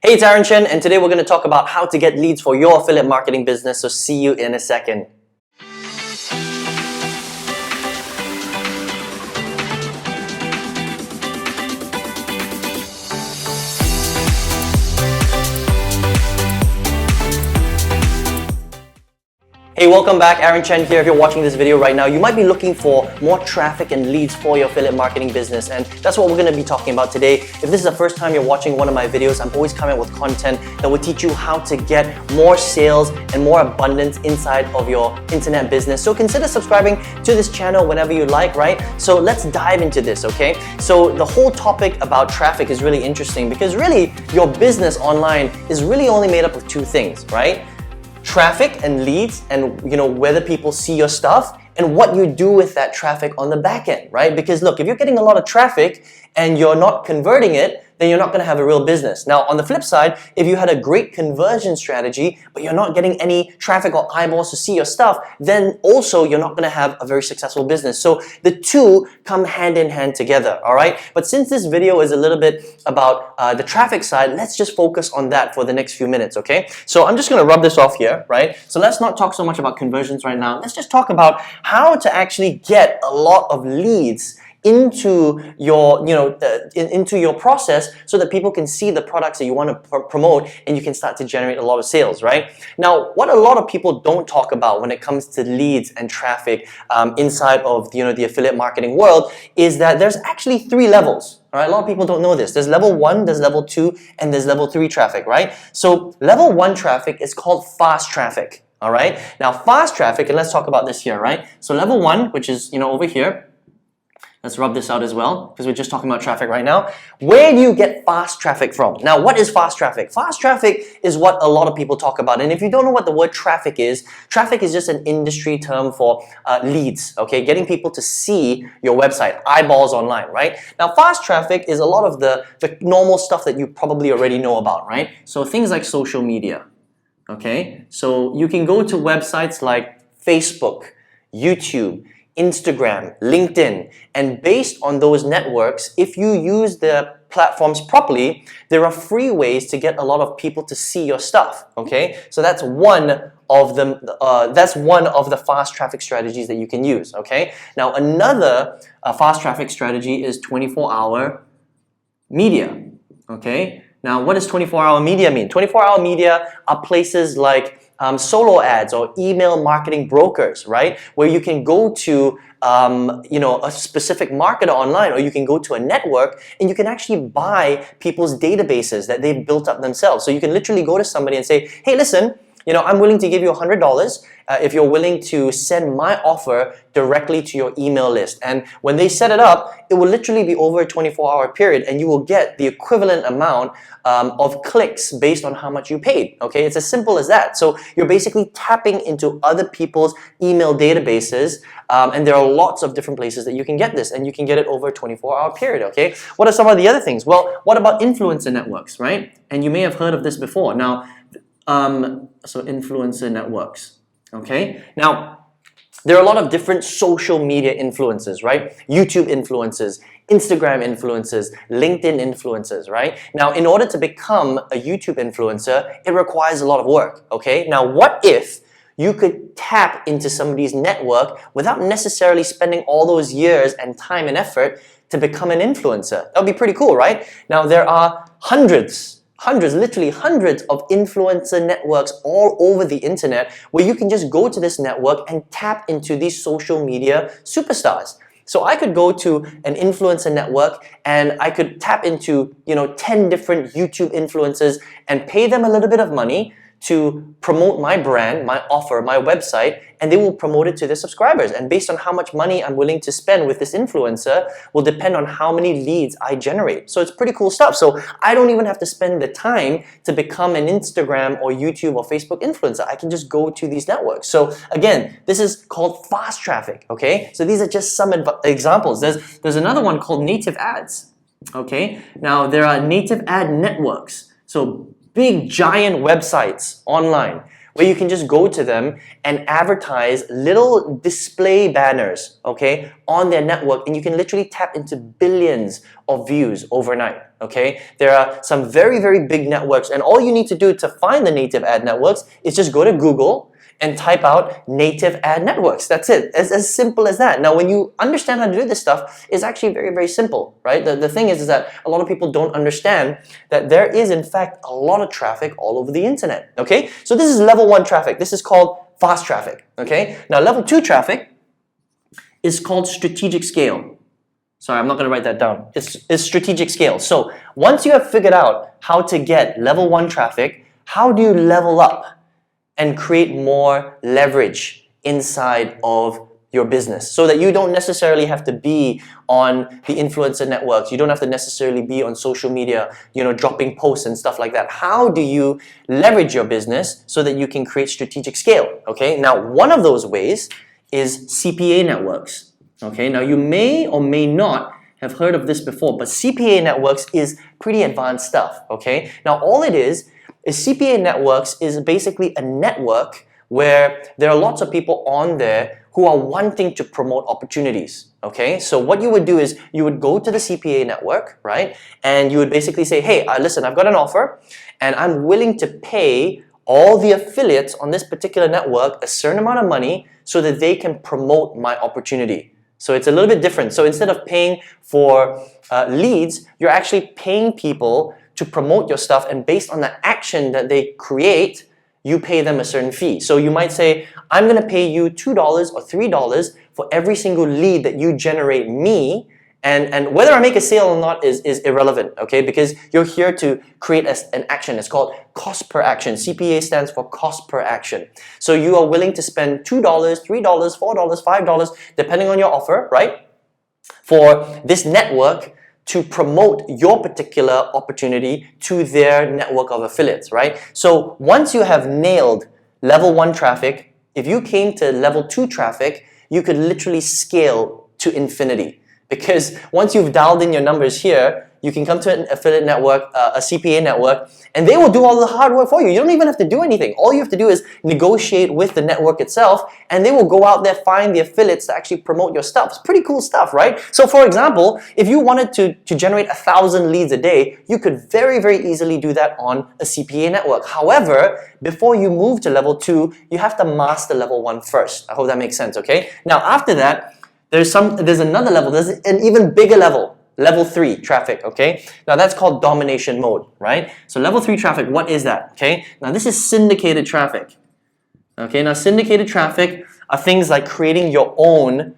Hey, it's Aaron Chen, and today we're going to talk about how to get leads for your affiliate marketing business, so see you in a second. Hey, welcome back. Aaron Chen here. If you're watching this video right now, you might be looking for more traffic and leads for your affiliate marketing business, and that's what we're going to be talking about today. If this is the first time you're watching one of my videos, I'm always coming up with content that will teach you how to get more sales and more abundance inside of your internet business. So consider subscribing to this channel whenever you like, right? So let's dive into this, okay? So the whole topic about traffic is really interesting because really your business online is really only made up of two things, right? Traffic and leads, and whether people see your stuff and what you do with that traffic on the back end, right? Because look, if you're getting a lot of traffic and you're not converting it, then you're not going to have a real business. Now, on the flip side, if you had a great conversion strategy, but you're not getting any traffic or eyeballs to see your stuff, then also you're not going to have a very successful business. So the two come hand in hand together, all right? But since this video is a little bit about the traffic side, let's just focus on that for the next few minutes, okay? So I'm just going to rub this off here, right? So let's not talk so much about conversions right now. Let's just talk about how to actually get a lot of leads into your into your process so that people can see the products that you want to promote and you can start to generate a lot of sales, right? Now, what a lot of people don't talk about when it comes to leads and traffic inside of the affiliate marketing world is that there's actually three levels. All right, a lot of people don't know this. There's level 1, there's level 2, and there's level 3 traffic, right? So level 1 traffic is called fast traffic. All right, now fast traffic, and let's talk about this here, right? So level 1, which is over here. Let's rub this out as well, because we're just talking about traffic right now. Where do you get fast traffic from? Now, what is fast traffic? Fast traffic is what a lot of people talk about. And if you don't know what the word traffic is just an industry term for leads, okay? Getting people to see your website, eyeballs online, right? Now, fast traffic is a lot of the normal stuff that you probably already know about, right? So things like social media, okay? So you can go to websites like Facebook, YouTube, Instagram, LinkedIn, and based on those networks, if you use the platforms properly, there are free ways to get a lot of people to see your stuff, okay? So that's one of the fast traffic strategies that you can use, okay? Now, another fast traffic strategy is 24-hour media, okay? Now, what does 24-hour media mean? 24-hour media are places like solo ads or email marketing brokers, right? Where you can go to a specific marketer online, or you can go to a network and you can actually buy people's databases that they've built up themselves. So you can literally go to somebody and say, hey, listen, I'm willing to give you $100 if you're willing to send my offer directly to your email list. And when they set it up, it will literally be over a 24-hour period and you will get the equivalent amount of clicks based on how much you paid, okay? It's as simple as that. So you're basically tapping into other people's email databases, and there are lots of different places that you can get this, and you can get it over a 24-hour period, okay? What are some of the other things? Well, what about influencer networks, right? And you may have heard of this before. Now, so influencer networks, okay? Now, there are a lot of different social media influencers, right? YouTube influencers, Instagram influencers, LinkedIn influencers, right? Now, in order to become a YouTube influencer, it requires a lot of work, okay? Now, what if you could tap into somebody's network without necessarily spending all those years and time and effort to become an influencer? That would be pretty cool, right? Now, there are literally hundreds of influencer networks all over the internet where you can just go to this network and tap into these social media superstars. So I could go to an influencer network and I could tap into 10 different YouTube influencers and pay them a little bit of money to promote my brand, my offer, my website, and they will promote it to their subscribers. And based on how much money I'm willing to spend with this influencer will depend on how many leads I generate. So it's pretty cool stuff. So I don't even have to spend the time to become an Instagram or YouTube or Facebook influencer. I can just go to these networks. So again, this is called fast traffic, okay? So these are just some examples. There's another one called native ads, okay? Now there are native ad networks. So big giant websites online where you can just go to them and advertise little display banners, okay, on their network, and you can literally tap into billions of views overnight, okay? There are some very, very big networks, and all you need to do to find the native ad networks is just go to Google and type out native ad networks. That's it. It's as simple as that. Now, when you understand how to do this stuff, it's actually very, very simple, right? The thing is that a lot of people don't understand that there is, in fact, a lot of traffic all over the internet, okay? So this is level 1 traffic. This is called fast traffic, okay? Now, level 2 traffic is called strategic scale. Sorry, I'm not going to write that down. It's strategic scale. So once you have figured out how to get level 1 traffic, how do you level up and create more leverage inside of your business so that you don't necessarily have to be on the influencer networks. You don't have to necessarily be on social media, dropping posts and stuff like that. How do you leverage your business so that you can create strategic scale? Okay, now one of those ways is CPA networks. Okay, now you may or may not have heard of this before, but CPA networks is pretty advanced stuff. Okay, now all it is CPA Networks is basically a network where there are lots of people on there who are wanting to promote opportunities, okay? So what you would do is you would go to the CPA network, right? And you would basically say, hey, listen, I've got an offer and I'm willing to pay all the affiliates on this particular network a certain amount of money so that they can promote my opportunity. So it's a little bit different. So instead of paying for leads, you're actually paying people to promote your stuff, and based on the action that they create, you pay them a certain fee. So you might say, I'm going to pay you $2 or $3 for every single lead that you generate me, and whether I make a sale or not is irrelevant, okay? Because you're here to create an action. It's called cost per action. CPA stands for cost per action. So you are willing to spend $2, $3, $4, $5, depending on your offer, right? For this network to promote your particular opportunity to their network of affiliates, right? So once you have nailed level 1 traffic, if you came to level 2 traffic, you could literally scale to infinity. Because once you've dialed in your numbers here, you can come to an affiliate network, a CPA network, and they will do all the hard work for you. You don't even have to do anything. All you have to do is negotiate with the network itself, and they will go out there, find the affiliates to actually promote your stuff. It's pretty cool stuff, right? So for example, if you wanted to generate 1,000 leads a day, you could very, very easily do that on a CPA network. However, before you move to level 2, you have to master level 1 first. I hope that makes sense, okay? Now after that, there's another level, there's an even bigger level. Level 3 traffic, okay? Now that's called domination mode, right? So level 3 traffic, what is that, okay? Now this is syndicated traffic. Okay, now syndicated traffic are things like creating your own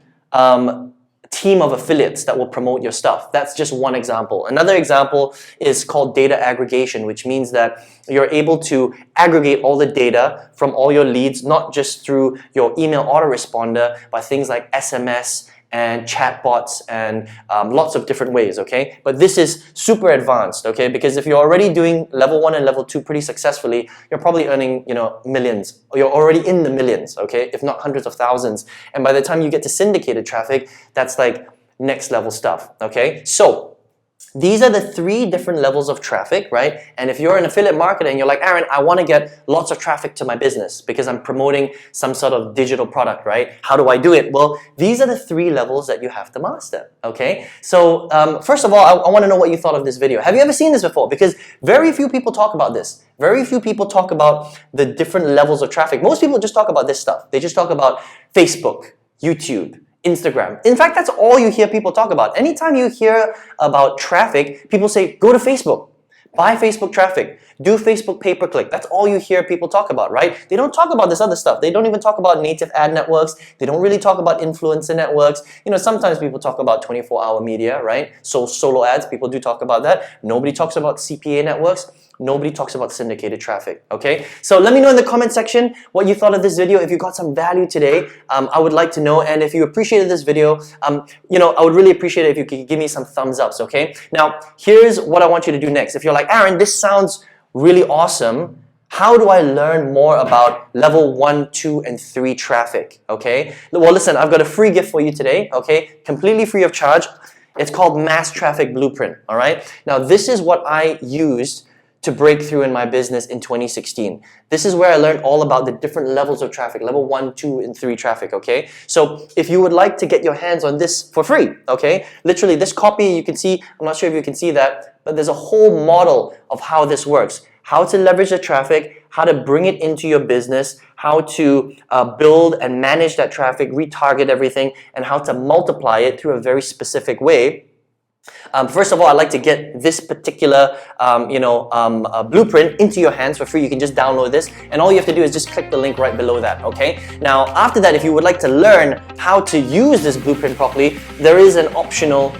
team of affiliates that will promote your stuff. That's just one example. Another example is called data aggregation, which means that you're able to aggregate all the data from all your leads, not just through your email autoresponder, but things like SMS and chatbots and lots of different ways, okay? But this is super advanced, okay? Because if you're already doing level 1 and level 2 pretty successfully, you're probably earning, millions. Or you're already in the millions, okay? If not hundreds of thousands. And by the time you get to syndicated traffic, that's like next level stuff, okay? So these are the 3 different levels of traffic, right? And if you're an affiliate marketer and you're like, Aaron, I want to get lots of traffic to my business because I'm promoting some sort of digital product, right? How do I do it? Well, these are the 3 levels that you have to master, okay? So first of all, I want to know what you thought of this video. Have you ever seen this before? Because very few people talk about this. Very few people talk about the different levels of traffic. Most people just talk about this stuff. They just talk about Facebook, YouTube, Instagram. In fact, that's all you hear people talk about. Anytime you hear about traffic, people say, go to Facebook, buy Facebook traffic, do Facebook pay-per-click. That's all you hear people talk about, right? They don't talk about this other stuff. They don't even talk about native ad networks. They don't really talk about influencer networks. Sometimes people talk about 24-hour media, right? So solo ads, people do talk about that. Nobody talks about CPA networks. Nobody talks about syndicated traffic, okay? So let me know in the comment section what you thought of this video. If you got some value today, I would like to know. And if you appreciated this video, I would really appreciate it if you could give me some thumbs ups, okay? Now, here's what I want you to do next. If you're like, Aaron, this sounds really awesome, how do I learn more about level 1, 2, and 3 traffic, okay? Well, listen, I've got a free gift for you today, okay? Completely free of charge. It's called Mass Traffic Blueprint, all right? Now, this is what I used to break through in my business in 2016. This is where I learned all about the different levels of traffic, level 1, 2, and 3 traffic, okay? So if you would like to get your hands on this for free, okay? Literally this copy, you can see, I'm not sure if you can see that, but there's a whole model of how this works. How to leverage the traffic, how to bring it into your business, how to build and manage that traffic, retarget everything, and how to multiply it through a very specific way. First of all, I'd like to get this particular blueprint into your hands for free. You can just download this, and all you have to do is just click the link right below that, okay? Now, after that, if you would like to learn how to use this blueprint properly, there is an optional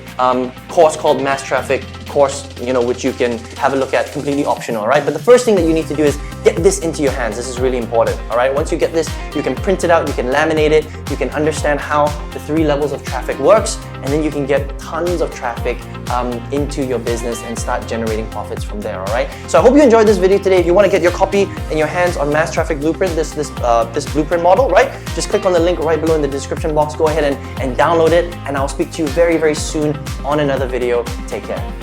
course called Mass Traffic course, which you can have a look at, completely optional, all right? But the first thing that you need to do is get this into your hands. This is really important, all right? Once you get this, you can print it out, you can laminate it, you can understand how the 3 levels of traffic works, and then you can get tons of traffic into your business and start generating profits from there, all right? So I hope you enjoyed this video today. If you want to get your copy in your hands on Mass Traffic Blueprint, this blueprint model, right? Just click on the link right below in the description box. Go ahead and download it, and I'll speak to you very, very soon on another video. Take care.